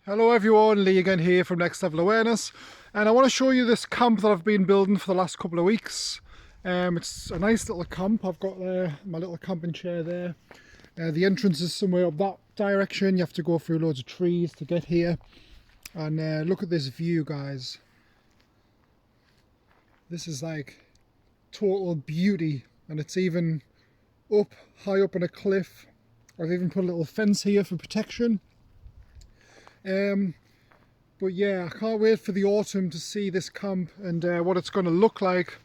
Hello everyone, Lee again here from Next Level Awareness, and I want to show you this camp that I've been building for the last couple of weeks. It's a nice little camp. I've got my little camping chair there. The entrance is somewhere up that direction. You have to go through loads of trees to get here, and look at this view, guys. This is like total beauty, and it's even up high up on a cliff. I've even put a little fence here for protection. But yeah, I can't wait for the autumn to see this camp and what it's going to look like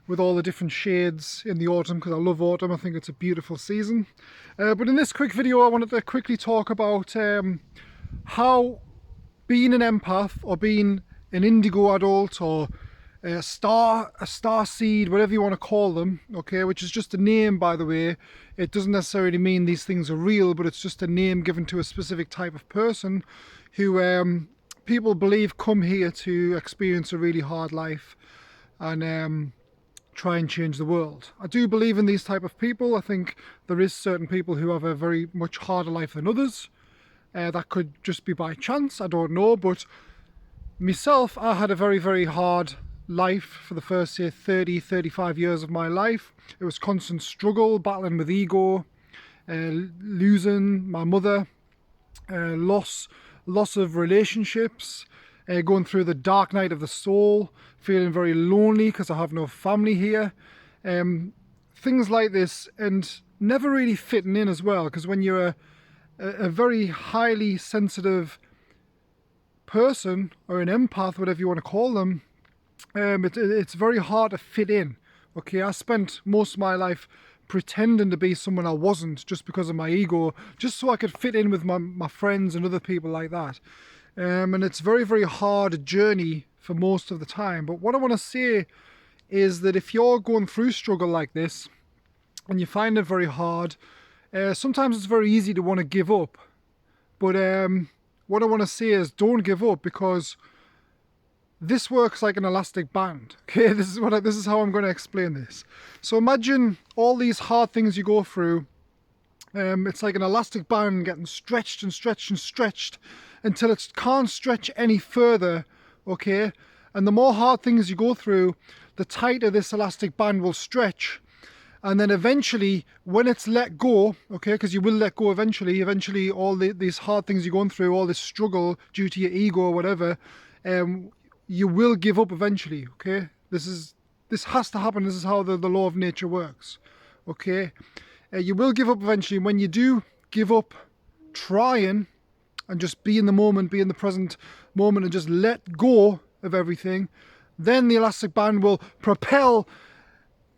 with all the different shades in the autumn, because I love autumn. I think it's a beautiful season. But in this quick video I wanted to quickly talk about how being an empath, or being an indigo adult, or a star seed, whatever you want to call them, okay, which is just a name, by the way. It doesn't necessarily mean these things are real, but it's just a name given to a specific type of person who people believe come here to experience a really hard life and try and change the world. I do believe in these type of people. I think there is certain people who have a very much harder life than others. That could just be by chance, I don't know, but myself, I had a very hard life for the first, say, 35 years of my life. It was constant struggle, battling with ego, losing my mother, loss of relationships, going through the dark night of the soul, feeling very lonely because I have no family here, things like this, and never really fitting in as well, because when you're a very highly sensitive person, or an empath, whatever you want to call them, it's very hard to fit in. Okay, I spent most of my life pretending to be someone I wasn't, just because of my ego, just so I could fit in with my friends and other people like that. And it's very hard journey for most of the time. But what I want to say is that if you're going through struggle like this and you find it very hard, sometimes it's very easy to want to give up. But what I want to say is, don't give up, because this works like an elastic band. Okay, this is how I'm going to explain this. So imagine all these hard things you go through. It's like an elastic band getting stretched and stretched and stretched until it can't stretch any further. Okay, and the more hard things you go through, the tighter this elastic band will stretch. And then eventually, when it's let go, okay, because you will let go eventually all these hard things you're going through, all this struggle due to your ego or whatever, you will give up eventually. Okay, this has to happen. This is how the law of nature works. Okay, you will give up eventually. When you do give up trying and just be in the moment, be in the present moment, and just let go of everything, then the elastic band will propel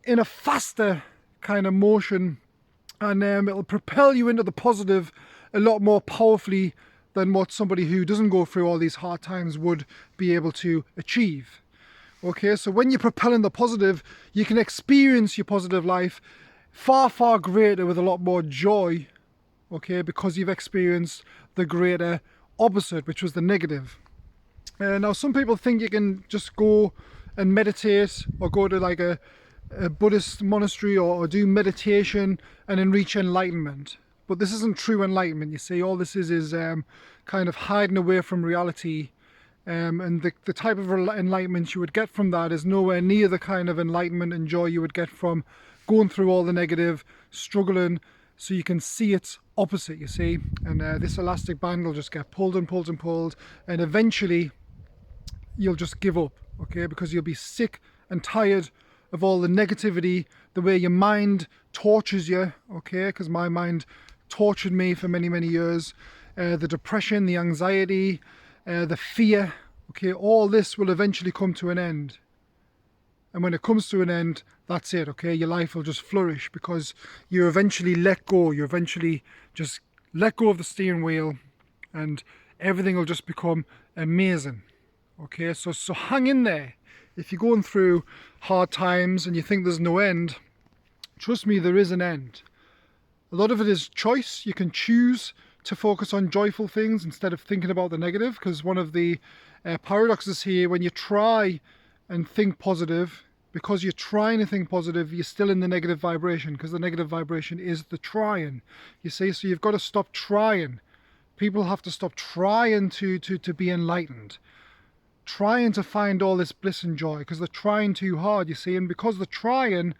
in a faster kind of motion, and it'll propel you into the positive a lot more powerfully than what somebody who doesn't go through all these hard times would be able to achieve. Okay, so when you propel in the positive, you can experience your positive life far greater with a lot more joy, okay, because you've experienced the greater opposite, which was the negative. Now, some people think you can just go and meditate, or go to like a Buddhist monastery, or do meditation and then reach enlightenment. But this isn't true enlightenment. You see, all this is kind of hiding away from reality, and the type of enlightenment you would get from that is nowhere near the kind of enlightenment and joy you would get from going through all the negative, struggling, so you can see its opposite, you see. And this elastic band will just get pulled and pulled and pulled, and eventually you'll just give up, okay, because you'll be sick and tired of all the negativity, the way your mind tortures you, okay, because my mind tortured me for many years. The depression, the anxiety, the fear, okay, all this will eventually come to an end. And when it comes to an end, that's it, okay, your life will just flourish, because you eventually let go. You eventually just let go of the steering wheel, and everything will just become amazing. Okay, so hang in there. If you're going through hard times and you think there's no end, trust me, there is an end. A lot of it is choice. You can choose to focus on joyful things instead of thinking about the negative, because one of the paradoxes here, when you try and think positive, because you're trying to think positive, you're still in the negative vibration, because the negative vibration is the trying, you see. So you've got to stop trying People have to stop trying to be enlightened, trying to find all this bliss and joy, because they're trying too hard, you see. And because they're trying,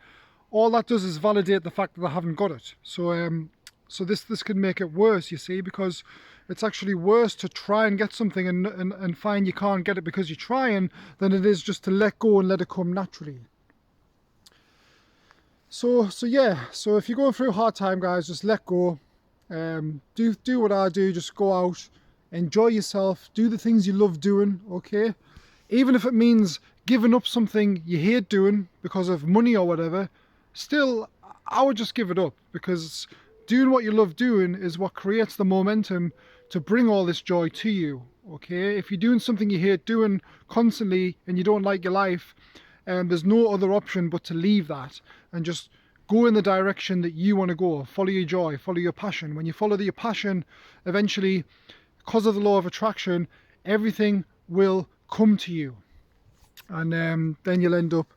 all that does is validate the fact that they haven't got it. So this can make it worse, you see, because it's actually worse to try and get something and find you can't get it because you're trying, than it is just to let go and let it come naturally. So yeah, so if you're going through a hard time, guys, just let go. Do what I do, just go out, enjoy yourself, do the things you love doing, okay? Even if it means giving up something you hate doing because of money or whatever, still, I would just give it up, because doing what you love doing is what creates the momentum to bring all this joy to you, okay? If you're doing something you hate doing constantly and you don't like your life, there's no other option but to leave that and just go in the direction that you want to go. Follow your joy, follow your passion. When you follow your passion, eventually, because of the law of attraction, everything will come to you. And then you'll end up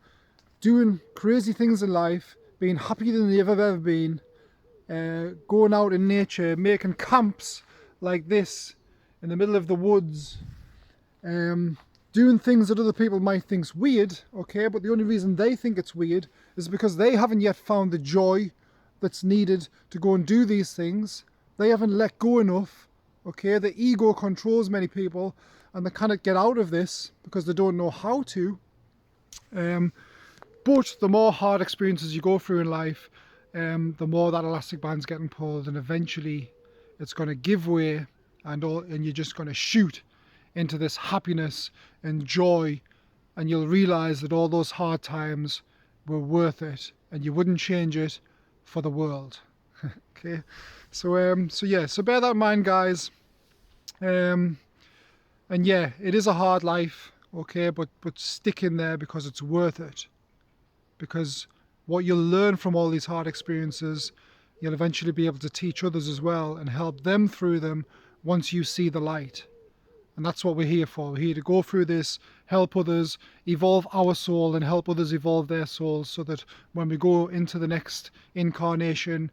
doing crazy things in life, being happier than you've ever been, going out in nature, making camps like this in the middle of the woods, doing things that other people might think's weird, okay, but the only reason they think it's weird is because they haven't yet found the joy that's needed to go and do these things. They haven't let go enough, okay? The ego controls many people, and they cannot get out of this because they don't know how to. But the more hard experiences you go through in life, the more that elastic band's getting pulled, and eventually it's going to give way, and you're just going to shoot into this happiness and joy, and you'll realize that all those hard times were worth it, and you wouldn't change it for the world. Okay, so yeah, so bear that in mind, guys. And yeah, it is a hard life, okay, but stick in there, because it's worth it. Because what you'll learn from all these hard experiences, you'll eventually be able to teach others as well and help them through them once you see the light. And that's what we're here for. We're here to go through this, help others, evolve our soul, and help others evolve their souls, so that when we go into the next incarnation,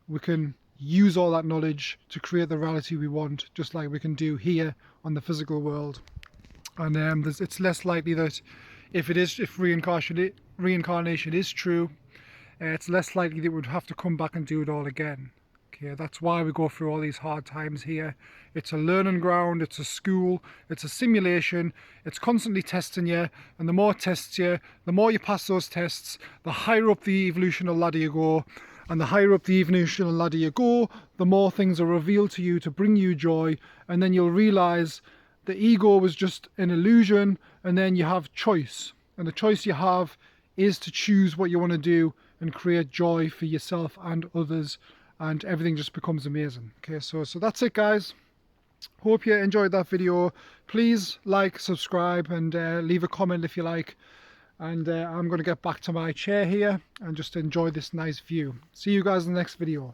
we can use all that knowledge to create the reality we want, just like we can do here on the physical world. And it's less likely that if reincarnation is true, it's less likely that we'd have to come back and do it all again. Okay, that's why we go through all these hard times here. It's a learning ground, it's a school, it's a simulation, it's constantly testing you, and the more it tests you, the more you pass those tests, the higher up the evolutional ladder you go, and the higher up the evolutional ladder you go, the more things are revealed to you to bring you joy, and then you'll realize the ego was just an illusion, and then you have choice, and the choice you have is to choose what you want to do and create joy for yourself and others, and everything just becomes amazing. Okay, so that's it, guys. Hope you enjoyed that video. Please like, subscribe, and leave a comment if you like. And I'm going to get back to my chair here and just enjoy this nice view. See you guys in the next video.